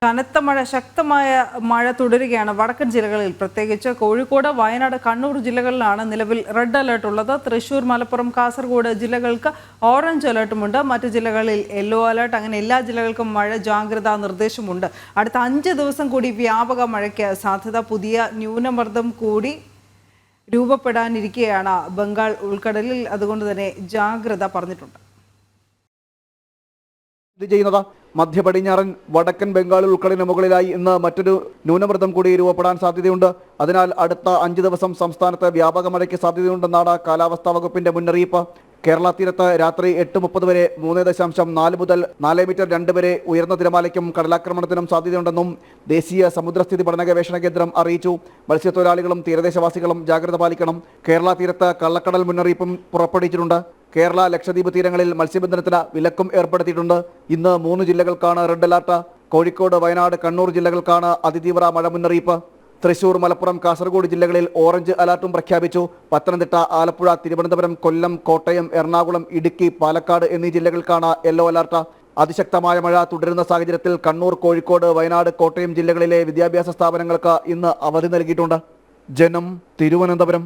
കനത്ത മഴ ശക്തമായ മഴ തുടരുകയാണ് വടക്കൻ ജില്ലകളിൽ. പ്രത്യേകിച്ച് കോഴിക്കോട്, വയനാട്, കണ്ണൂർ ജില്ലകളിലാണ് നിലവിൽ റെഡ് അലർട്ട് ഉള്ളത്. തൃശൂർ, മലപ്പുറം, കാസർഗോഡ് ജില്ലകൾക്ക് ഓറഞ്ച് അലർട്ടുമുണ്ട്. മറ്റ് ജില്ലകളിൽ യെല്ലോ അലർട്ട്. അങ്ങനെ എല്ലാ ജില്ലകൾക്കും മഴ ജാഗ്രതാ നിർദ്ദേശമുണ്ട്. അടുത്ത 5 ദിവസം കൂടി വ്യാപക മഴയ്ക്ക് സാധ്യത. പുതിയ ന്യൂനമർദ്ദം കൂടി രൂപപ്പെടാനിരിക്കെയാണ് ബംഗാൾ ഉൾക്കടലിൽ. അതുകൊണ്ട് തന്നെ ജാഗ്രത പറഞ്ഞിട്ടുണ്ട്. മധ്യ പടിഞ്ഞാറൻ വടക്കൻ ബംഗാൾ ഉൾക്കടലിന് മുകളിലായി ഇന്ന് മറ്റൊരു ന്യൂനമർദ്ദം കൂടി രൂപപ്പെടാൻ സാധ്യതയുണ്ട്. അതിനാൽ അടുത്ത 5 ദിവസം സംസ്ഥാനത്ത് വ്യാപക മഴയ്ക്ക് സാധ്യതയുണ്ടെന്നാണ് കാലാവസ്ഥാ വകുപ്പിന്റെ മുന്നറിയിപ്പ്. കേരള തീരത്ത് രാത്രി 8:30 വരെ 3.4 മുതൽ 4 മീറ്റർ 2 വരെ ഉയർന്ന തിരമാലയ്ക്കും കടലാക്രമണത്തിനും സാധ്യതയുണ്ടെന്നും ദേശീയ സമുദ്രസ്ഥിതി പഠന ഗവേഷണ കേന്ദ്രം അറിയിച്ചു. മത്സ്യത്തൊഴിലാളികളും തീരദേശവാസികളും ജാഗ്രത പാലിക്കണം. കേരള തീരത്ത് കള്ളക്കടൽ മുന്നറിയിപ്പും പുറപ്പെടുവിച്ചിട്ടുണ്ട്. കേരള, ലക്ഷദ്വീപ് തീരങ്ങളിൽ മത്സ്യബന്ധനത്തിന് വിലക്കും ഏർപ്പെടുത്തിയിട്ടുണ്ട്. ഇന്ന് 3 ജില്ലകൾക്കാണ് റെഡ് അലർട്ട്. കോഴിക്കോട്, വയനാട്, കണ്ണൂർ ജില്ലകൾക്കാണ് അതിതീവ്ര മഴ മുന്നറിയിപ്പ്. തൃശൂർ, മലപ്പുറം, കാസർഗോഡ് ജില്ലകളിൽ ഓറഞ്ച് അലർട്ടും പ്രഖ്യാപിച്ചു. പത്തനംതിട്ട, ആലപ്പുഴ, തിരുവനന്തപുരം, കൊല്ലം, കോട്ടയം, എറണാകുളം, ഇടുക്കി, പാലക്കാട് എന്നീ ജില്ലകൾക്കാണ് യെല്ലോ അലർട്ട്. അതിശക്തമായ മഴ തുടരുന്ന സാഹചര്യത്തിൽ കണ്ണൂർ, കോഴിക്കോട്, വയനാട്, കോട്ടയം ജില്ലകളിലെ വിദ്യാഭ്യാസ സ്ഥാപനങ്ങൾക്ക് ഇന്ന് അവധി നൽകിയിട്ടുണ്ട്. ജനം, തിരുവനന്തപുരം.